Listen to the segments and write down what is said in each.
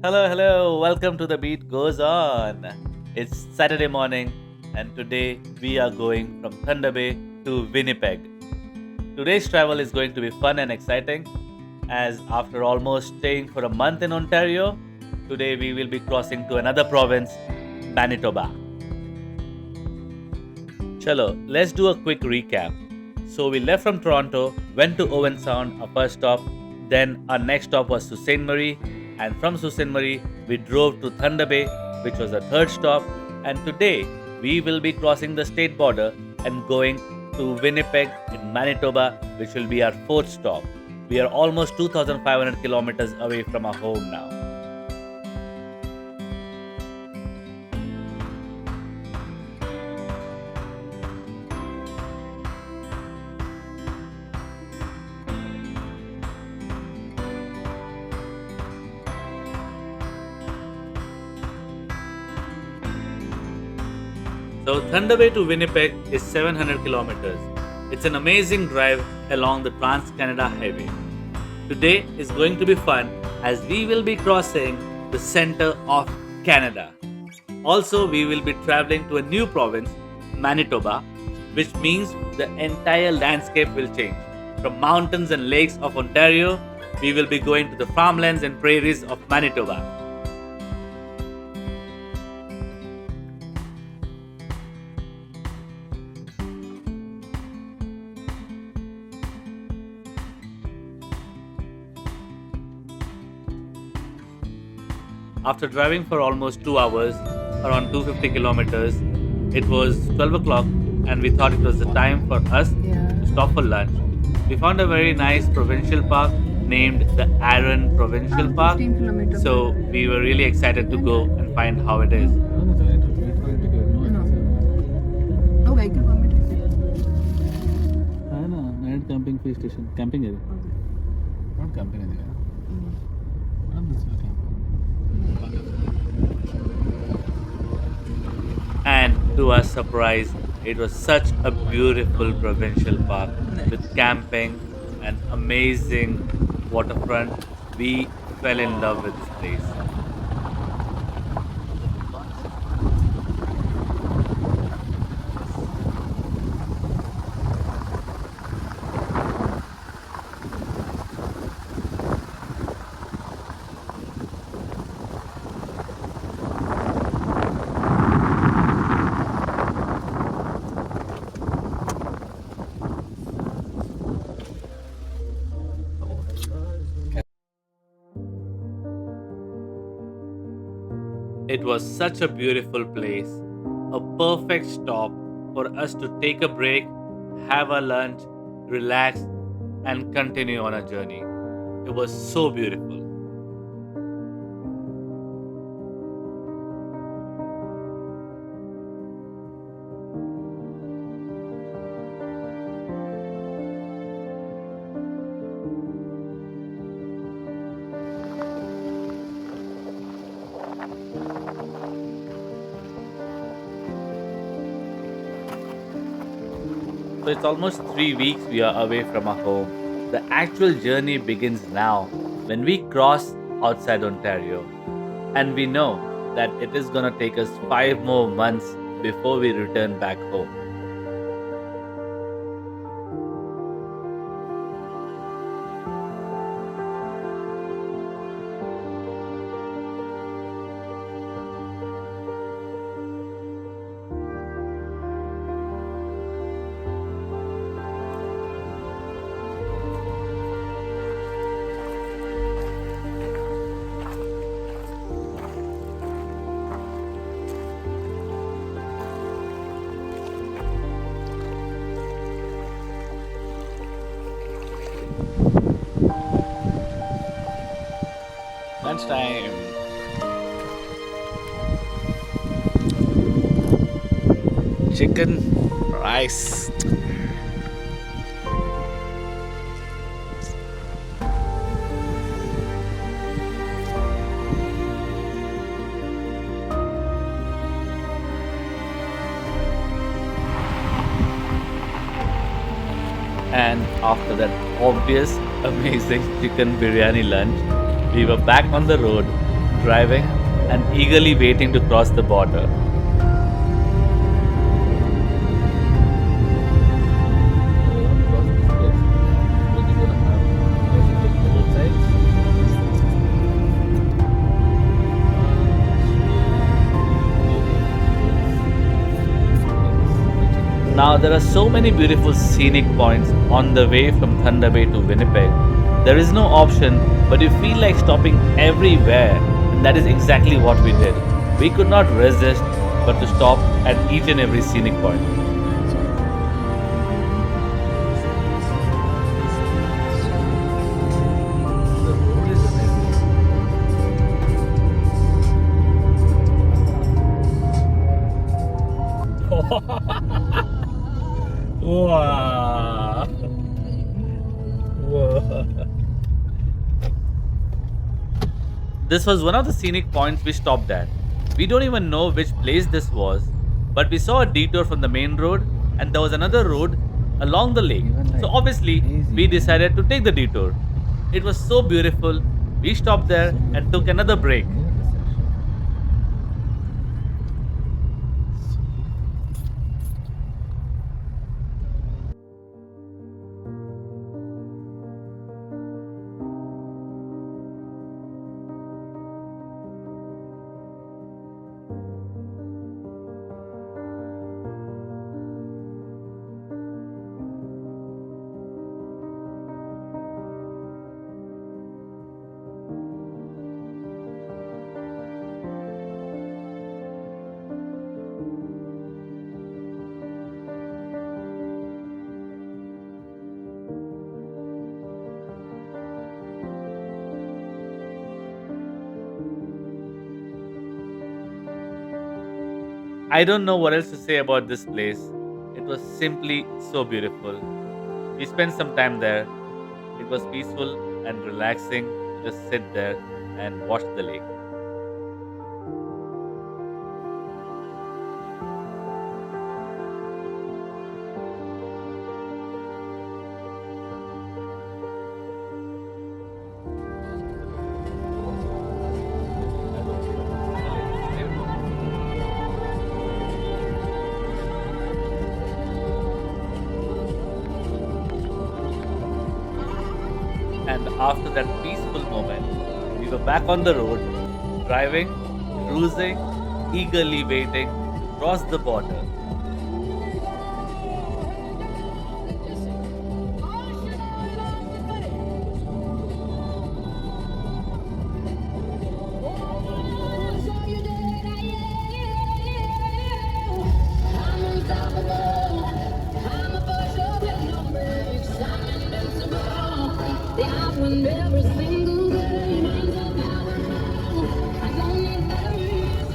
Hello, hello. Welcome to The Beat Goes On. It's Saturday morning, and today we are going from Thunder Bay to Winnipeg. Today's travel is going to be fun and exciting, as after almost staying for a month in Ontario, today we will be crossing to another province, Manitoba. Chalo, let's do a quick recap. So we left from Toronto, went to Owen Sound, our first stop. Then our next stop was Sault Ste. Marie, and from Sault Ste. Marie we drove to Thunder Bay, which was the third stop. And today we will be crossing the state border and going to Winnipeg in Manitoba, which will be our fourth stop. We are almost 2,500 kilometers away from our home now. So Thunder Bay to Winnipeg is 700 kilometers. It's an amazing drive along the Trans-Canada Highway. Today is going to be fun as we will be crossing the center of Canada. Also, we will be traveling to a new province, Manitoba, which means the entire landscape will change. From mountains and lakes of Ontario, we will be going to the farmlands and prairies of Manitoba. After driving for almost 2 hours, around 250 kilometers, it was 12 o'clock and we thought it was the time for us to stop for lunch. We found a very nice provincial park named the Aaron Provincial Park. 15 kilometers. So we were really excited to go and find how it is. No. No vehicle permit. है ना night camping fee station camping area not camping area And to our surprise, it was such a beautiful provincial park with camping and amazing waterfront. We fell in love with this place. It was such a beautiful place, a perfect stop for us to take a break, have our lunch, relax, and continue on our journey. It was so beautiful. So it's almost 3 weeks we are away from our home. The actual journey begins now when we cross outside Ontario. And we know that it is gonna take us 5 more months before we return back home. Lunchtime. Chicken, rice. And after that obvious, amazing chicken biryani lunch, we were back on the road, driving and eagerly waiting to cross the border. Now there are so many beautiful scenic points on the way from Thunder Bay to Winnipeg. There is no option, but you feel like stopping everywhere, and that is exactly what we did. We could not resist but to stop at each and every scenic point. Wow. Whoa. This was one of the scenic points we stopped at. We don't even know which place this was, but we saw a detour from the main road and there was another road along the lake. So obviously, we decided to take the detour. It was so beautiful. We stopped there and took another break. I don't know what else to say about this place. It was simply so beautiful. We spent some time there. It was peaceful and relaxing to just sit there and watch the lake. And after that peaceful moment, we were back on the road, driving, cruising, eagerly waiting to cross the border.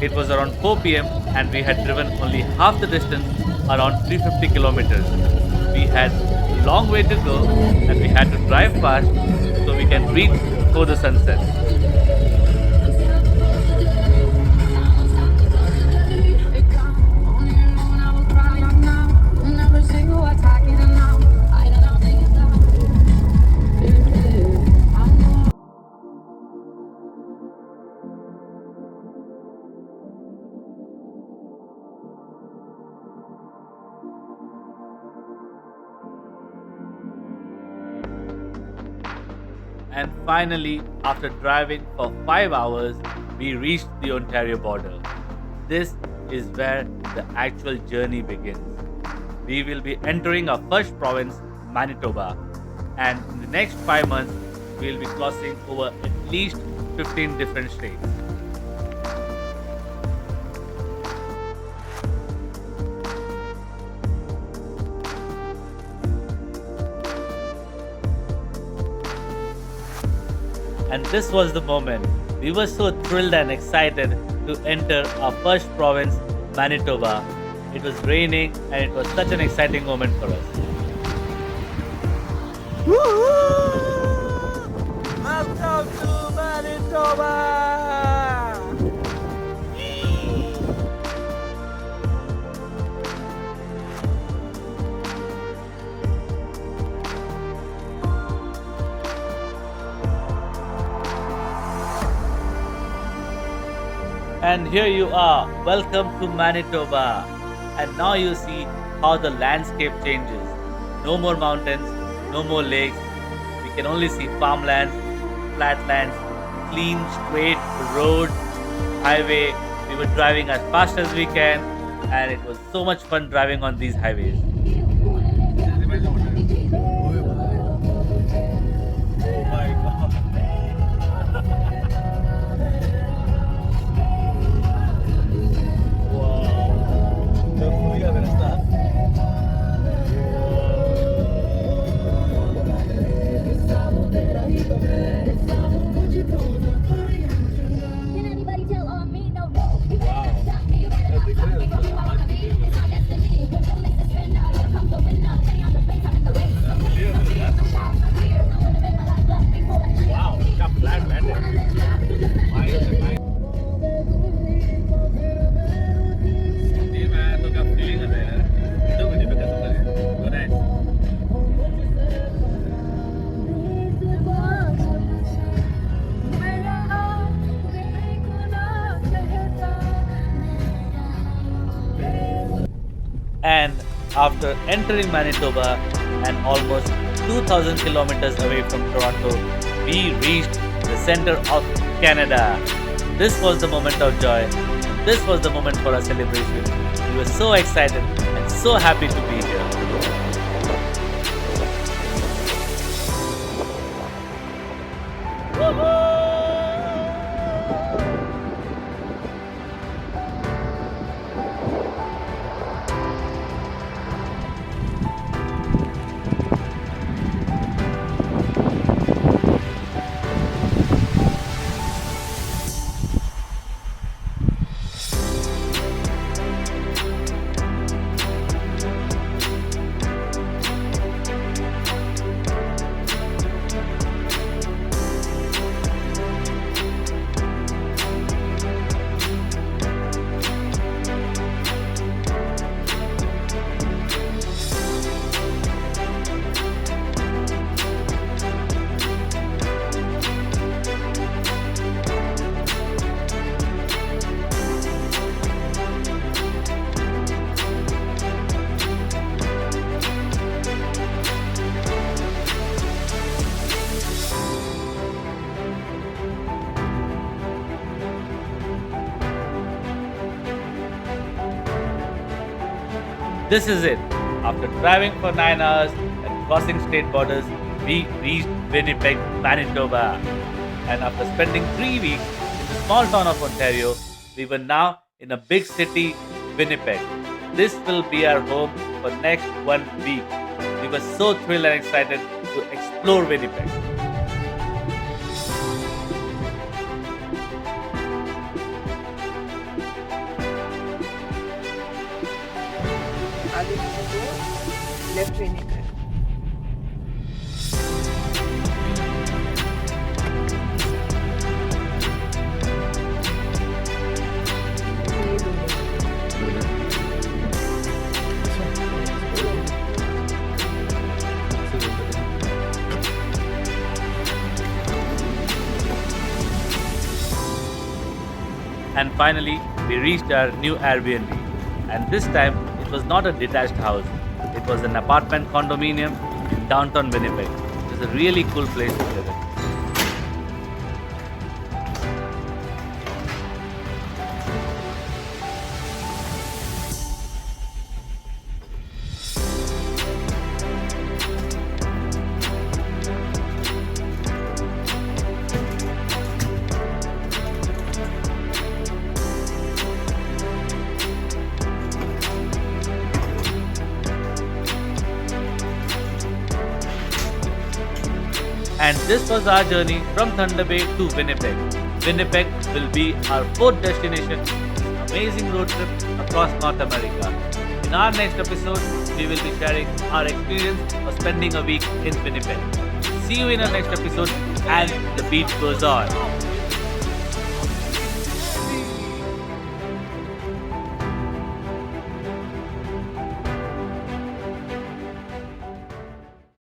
It was around 4 pm and we had driven only half the distance, around 350 kilometers. We had a long way to go and we had to drive fast so we can reach before the sunset. And finally, after driving for 5 hours, we reached the Ontario border. This is where the actual journey begins. We will be entering our first province, Manitoba, and in the next 5 months, we will be crossing over at least 15 different states. And this was the moment We were so thrilled and excited to enter our first province, Manitoba. It was raining and it was such an exciting moment for us. Welcome to Manitoba! And here you are. Welcome to Manitoba. And now you see how the landscape changes. No more mountains, no more lakes. We can only see farmlands, flatlands, clean, straight roads, highway. We were driving as fast as we can, and it was so much fun driving on these highways. Can anybody tell on me? No, no. Wow, क्या flat land है. ये मैं तो क्या feeling आता है यार. तो मुझे पता चला है. So nice. And after entering Manitoba and almost 2,000 kilometers away from Toronto, we reached the center of Canada. This was the moment of joy. This was the moment for our celebration. We were so excited and so happy to be here. This is it. After driving for 9 hours and crossing state borders, we reached Winnipeg, Manitoba. And after spending 3 weeks in the small town of Ontario, we were now in a big city, Winnipeg. This will be our home for next 1 week. We were so thrilled and excited to explore Winnipeg. आगे को left रहने का. And finally, we reached our new Airbnb. And this time, it was not a detached house. It was an apartment condominium in downtown Winnipeg. It was a really cool place to live in. And this was our journey from Thunder Bay to Winnipeg. Winnipeg will be our fourth destination. Amazing road trip across North America. In our next episode, we will be sharing our experience of spending a week in Winnipeg. See you in our next episode, and the beat goes on.